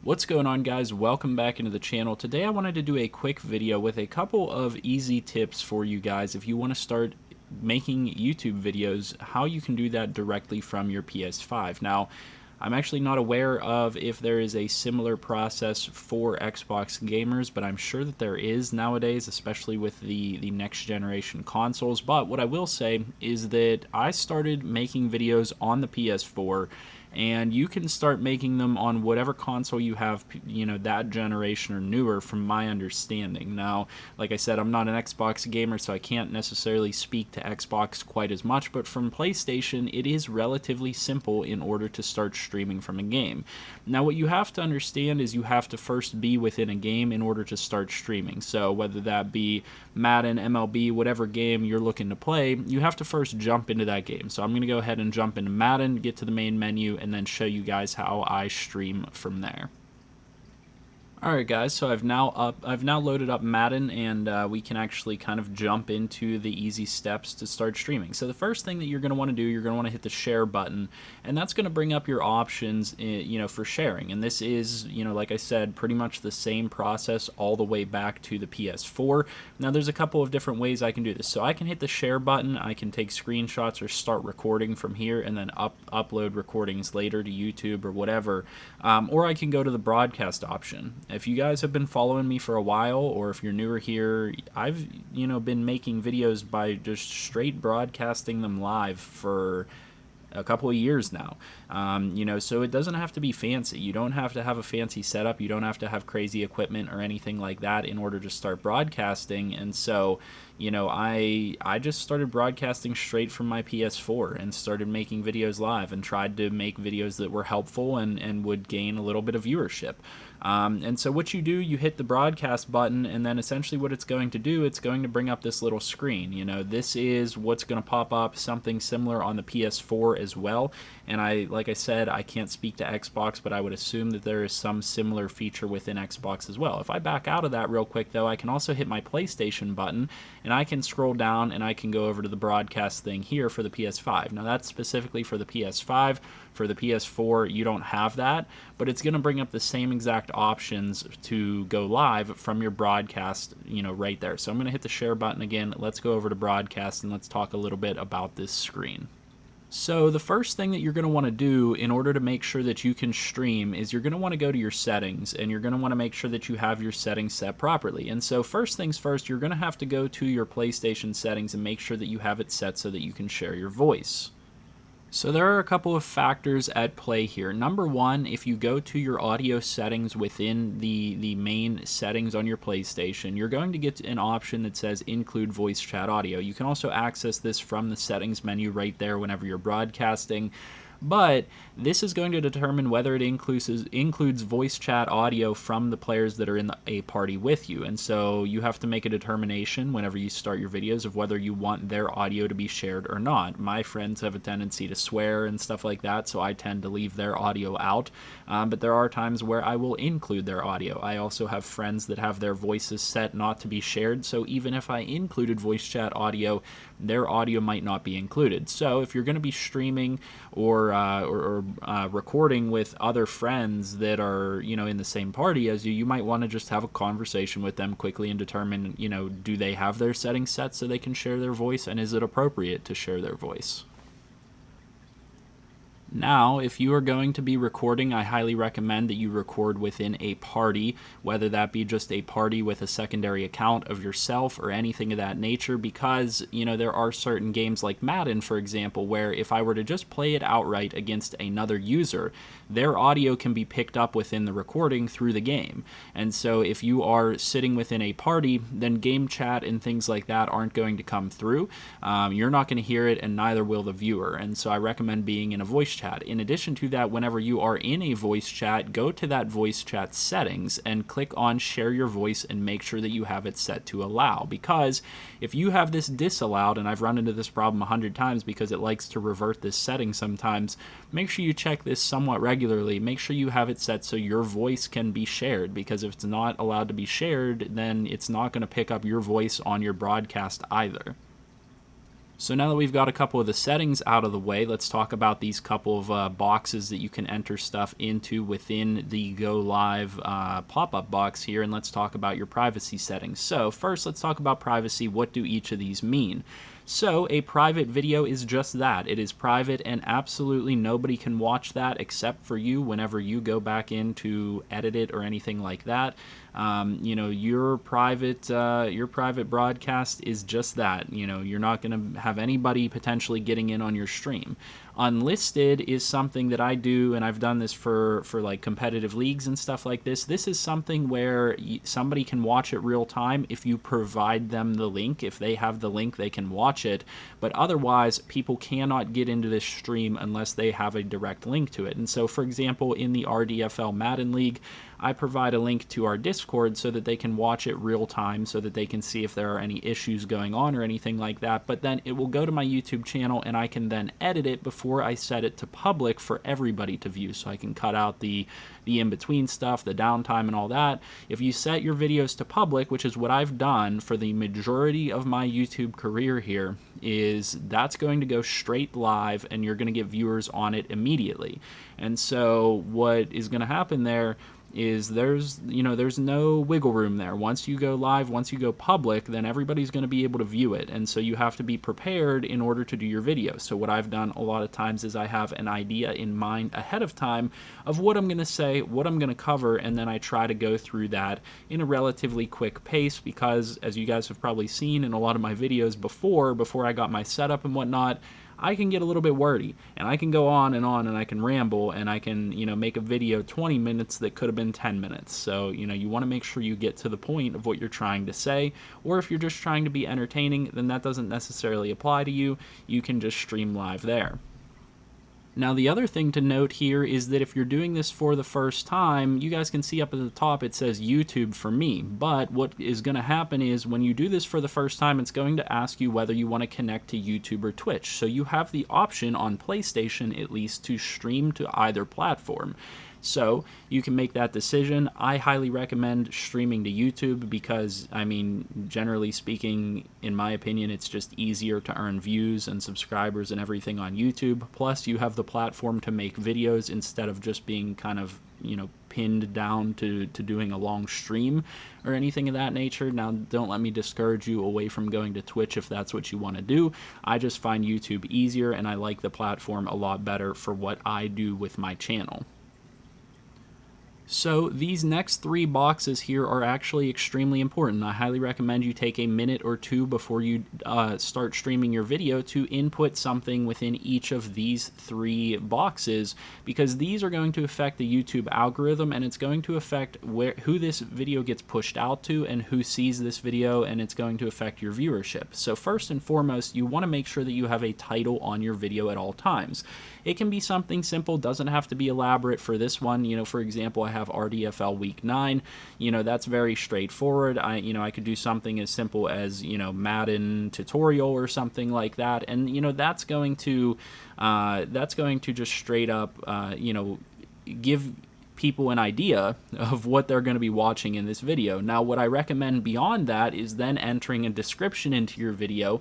What's going on, guys? Welcome back into the channel. Today I wanted to do a quick video with a couple of easy tips for you guys if you want to start making YouTube videos, how you can do that directly from your PS5. Now, I'm actually not aware of if there is a similar process for Xbox gamers, but I'm sure that there is nowadays, especially with the next generation consoles. But what I will say is that I started making videos on the PS4, and you can start making them on whatever console you have, that generation or newer, from my understanding. Now, like I said, I'm not an Xbox gamer, so I can't necessarily speak to Xbox quite as much, but from PlayStation, it is relatively simple in order to start streaming from a game. Now, what you have to understand is you have to first be within a game in order to start streaming. So whether that be Madden, MLB, whatever game you're looking to play, you have to first jump into that game. So I'm going to go ahead and jump into Madden, get to the main menu, and then show you guys how I stream from there. Alright guys, so I've now loaded up Madden, and we can actually kind of jump into the easy steps to start streaming. So the first thing that you're going to want to do, you're going to want to hit the share button, and that's going to bring up your options, for sharing. And this is, like I said, pretty much the same process all the way back to the PS4. Now there's a couple of different ways I can do this. So I can hit the share button, I can take screenshots or start recording from here, and then upload recordings later to YouTube or whatever, or I can go to the broadcast option. If you guys have been following me for a while, or if you're newer here, I've been making videos by just straight broadcasting them live for a couple of years now. So it doesn't have to be fancy. You don't have to have a fancy setup. You don't have to have crazy equipment or anything like that in order to start broadcasting. And so, I just started broadcasting straight from my PS4 and started making videos live and tried to make videos that were helpful and would gain a little bit of viewership. And so what you do, you hit the broadcast button, and then essentially what it's going to do, it's going to bring up this little screen. This is what's going to pop up, something similar on the PS4 as well. And like I said, I can't speak to Xbox, but I would assume that there is some similar feature within Xbox as well. If I back out of that real quick, though, I can also hit my PlayStation button, and I can scroll down and I can go over to the broadcast thing here for the PS5. Now that's specifically for the PS5. For the PS4, you don't have that, but it's going to bring up the same exact options to go live from your broadcast, right there. So I'm going to hit the share button again. Let's go over to broadcast and let's talk a little bit about this screen. So the first thing that you're going to want to do in order to make sure that you can stream is you're going to want to go to your settings, and you're going to want to make sure that you have your settings set properly. And so first things first, you're going to have to go to your PlayStation settings and make sure that you have it set so that you can share your voice. So there are a couple of factors at play here. Number one, if you go to your audio settings within the main settings on your PlayStation, you're going to get an option that says include voice chat audio. You can also access this from the settings menu right there whenever you're broadcasting. But this is going to determine whether it includes voice chat audio from the players that are in a party with you. And so you have to make a determination whenever you start your videos of whether you want their audio to be shared or not. My friends have a tendency to swear and stuff like that, so I tend to leave their audio out. But there are times where I will include their audio. I also have friends that have their voices set not to be shared, so even if I included voice chat audio, their audio might not be included. So if you're going to be streaming or recording with other friends that are, in the same party as you, you might want to just have a conversation with them quickly and determine, do they have their settings set so they can share their voice, and is it appropriate to share their voice? Now, if you are going to be recording, I highly recommend that you record within a party, whether that be just a party with a secondary account of yourself or anything of that nature, because, there are certain games like Madden, for example, where if I were to just play it outright against another user, their audio can be picked up within the recording through the game. And so if you are sitting within a party, then game chat and things like that aren't going to come through. You're not going to hear it, and neither will the viewer. And so I recommend being in a voice chat. In addition to that, whenever you are in a voice chat, go to that voice chat settings and click on share your voice and make sure that you have it set to allow. Because if you have this disallowed, and I've run into this problem 100 times because it likes to revert this setting sometimes, make sure you check this somewhat regularly. Make sure you have it set so your voice can be shared, because if it's not allowed to be shared, then it's not going to pick up your voice on your broadcast either. So now that we've got a couple of the settings out of the way, let's talk about these couple of boxes that you can enter stuff into within the Go Live pop-up box here, and let's talk about your privacy settings. So first, let's talk about privacy. What do each of these mean? So a private video is just that. It is private, and absolutely nobody can watch that except for you whenever you go back in to edit it or anything like that. You know, your private broadcast is just that. You know, you're not going to have anybody potentially getting in on your stream. Unlisted is something that I do, and I've done this for like competitive leagues and stuff like this. This is something where somebody can watch it real time if you provide them the link. If they have the link, they can watch it, but otherwise people cannot get into this stream unless they have a direct link to it. And so, for example, in the RDFL Madden League, I provide a link to our Discord so that they can watch it real time, so that they can see if there are any issues going on or anything like that. But then it will go to my YouTube channel, and I can then edit it before I set it to public for everybody to view. So I can cut out the in-between stuff, the downtime and all that. If you set your videos to public, which is what I've done for the majority of my YouTube career here, is that's going to go straight live, and you're going to get viewers on it immediately. And so what is going to happen there is there's no wiggle room there. Once you go live, once you go public, then everybody's going to be able to view it. And so you have to be prepared in order to do your video. So what I've done a lot of times is I have an idea in mind ahead of time of what I'm going to say, what I'm going to cover, and then I try to go through that in a relatively quick pace, because as you guys have probably seen in a lot of my videos before I got my setup and whatnot, I can get a little bit wordy, and I can go on, and I can ramble, and I can, make a video 20 minutes that could have been 10 minutes. So, you want to make sure you get to the point of what you're trying to say, or if you're just trying to be entertaining, then that doesn't necessarily apply to you. You can just stream live there. Now, the other thing to note here is that if you're doing this for the first time, you guys can see up at the top it says YouTube for me. But what is going to happen is when you do this for the first time, it's going to ask you whether you want to connect to YouTube or Twitch. So you have the option on PlayStation, at least, to stream to either platform. So you can make that decision. I highly recommend streaming to YouTube because, generally speaking, in my opinion, it's just easier to earn views and subscribers and everything on YouTube. Plus, you have the platform to make videos instead of just being kind of, pinned down to doing a long stream or anything of that nature. Now, don't let me discourage you away from going to Twitch if that's what you want to do. I just find YouTube easier, and I like the platform a lot better for what I do with my channel. So these next three boxes here are actually extremely important. I highly recommend you take a minute or two before you start streaming your video to input something within each of these three boxes, because these are going to affect the YouTube algorithm, and it's going to affect who this video gets pushed out to and who sees this video, and it's going to affect your viewership. So first and foremost, you want to make sure that you have a title on your video at all times. It can be something simple, doesn't have to be elaborate. For this one, for example, I have RDFL Week 9. That's very straightforward. I could do something as simple as, Madden tutorial or something like that. And, that's going to just straight up, give people an idea of what they're going to be watching in this video. Now, what I recommend beyond that is then entering a description into your video.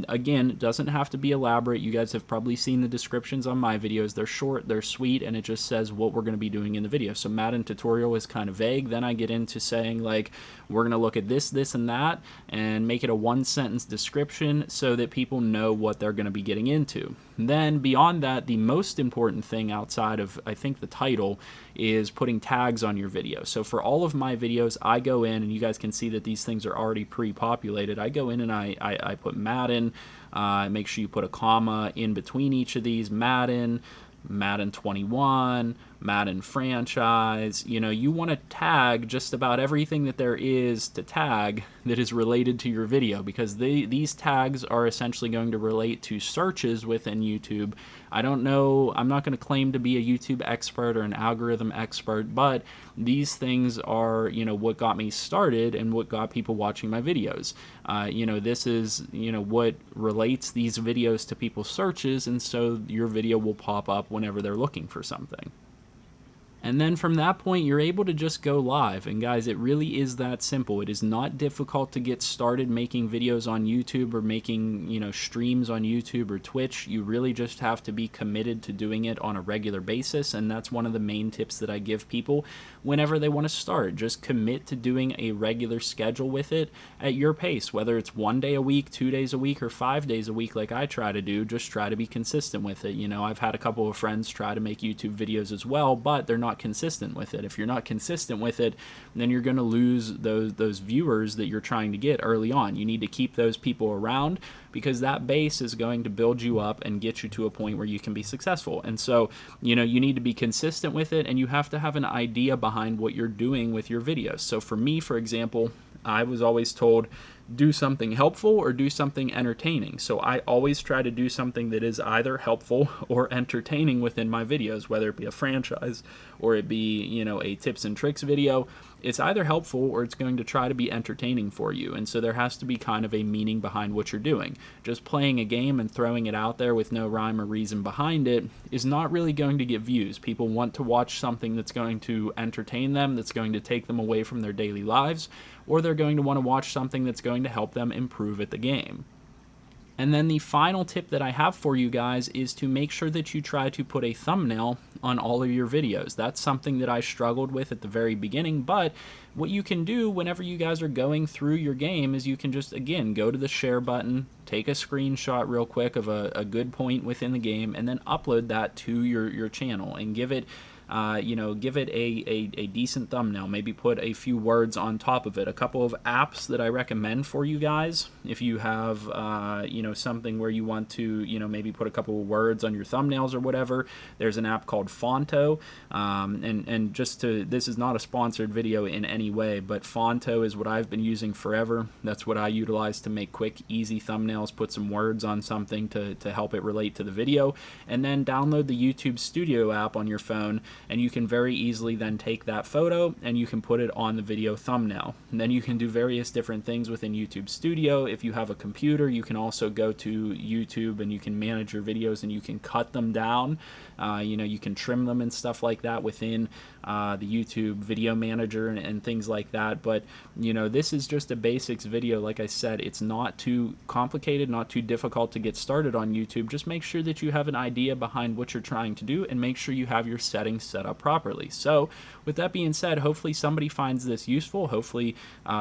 Again, it doesn't have to be elaborate. You guys have probably seen the descriptions on my videos. They're short, they're sweet, and it just says what we're going to be doing in the video. So Madden tutorial is kind of vague. Then I get into saying, like, we're going to look at this, this, and that, and make it a one-sentence description so that people know what they're going to be getting into. Then beyond that, the most important thing outside of, I think, the title is putting tags on your video. So for all of my videos, I go in, and you guys can see that these things are already pre-populated. I go in and I put Madden. Make sure you put a comma in between each of these. Madden 21, Madden franchise. You want to tag just about everything that there is to tag that is related to your video, because these tags are essentially going to relate to searches within YouTube. I don't know, I'm not going to claim to be a YouTube expert or an algorithm expert, but these things are, what got me started and what got people watching my videos. This is, what relates these videos to people's searches, and so your video will pop up whenever they're looking for something. And then from that point, you're able to just go live. And guys, it really is that simple. It is not difficult to get started making videos on YouTube or making, streams on YouTube or Twitch. You really just have to be committed to doing it on a regular basis. And that's one of the main tips that I give people whenever they want to start. Just commit to doing a regular schedule with it at your pace, whether it's 1 day a week, 2 days a week, or 5 days a week like I try to do. Just try to be consistent with it. I've had a couple of friends try to make YouTube videos as well, but they're not consistent with it. If you're not consistent with it, then you're going to lose those viewers that you're trying to get early on. You need to keep those people around, because that base is going to build you up and get you to a point where you can be successful. And so, you need to be consistent with it, and you have to have an idea behind what you're doing with your videos. So for me, for example, I was always told, do something helpful or do something entertaining. So I always try to do something that is either helpful or entertaining within my videos, whether it be a franchise or it be, a tips and tricks video. It's either helpful or it's going to try to be entertaining for you. And so there has to be kind of a meaning behind what you're doing. Just playing a game and throwing it out there with no rhyme or reason behind it is not really going to get views. People want to watch something that's going to entertain them, that's going to take them away from their daily lives, or they're going to want to watch something that's going to help them improve at the game. And then the final tip that I have for you guys is to make sure that you try to put a thumbnail on all of your videos. That's something that I struggled with at the very beginning, but what you can do whenever you guys are going through your game is you can just, again, go to the share button, take a screenshot real quick of a good point within the game, and then upload that to your channel and give it give it a decent thumbnail. Maybe put a few words on top of it. A couple of apps that I recommend for you guys, if you have something where you want to maybe put a couple of words on your thumbnails or whatever. There's an app called Fonto, and this is not a sponsored video in any way, but Fonto is what I've been using forever. That's what I utilize to make quick, easy thumbnails. Put some words on something to help it relate to the video, and then download the YouTube Studio app on your phone, and you can very easily then take that photo and you can put it on the video thumbnail. And then you can do various different things within YouTube Studio. If you have a computer, you can also go to YouTube and you can manage your videos and you can cut them down. You can trim them and stuff like that within the YouTube Video Manager and things like that. But this is just a basics video. Like I said, it's not too complicated, not too difficult to get started on YouTube. Just make sure that you have an idea behind what you're trying to do and make sure you have your settings set up properly. So with that being said, hopefully somebody finds this useful. Hopefully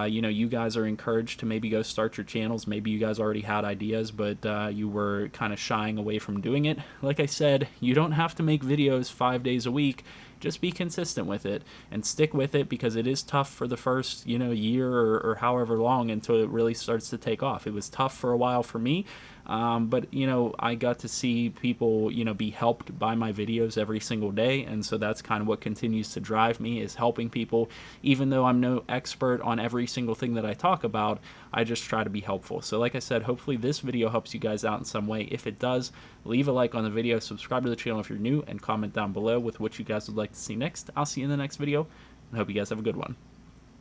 you guys are encouraged to maybe go start your channels. Maybe you guys already had ideas, but you were kind of shying away from doing it. Like I said, you don't have to make videos 5 days a week. Just be consistent with it and stick with it, because it is tough for the first year or however long until it really starts to take off. It was tough for a while for me, but I got to see people be helped by my videos every single day, and so that's kind of what continues to drive me, is helping people. Even though I'm no expert on every single thing that I talk about, I just try to be helpful. So like I said, hopefully this video helps you guys out in some way. If it does, leave a like on the video, subscribe to the channel if you're new, and comment down below with what you guys would like to see next. I'll see you in the next video, and hope you guys have a good one.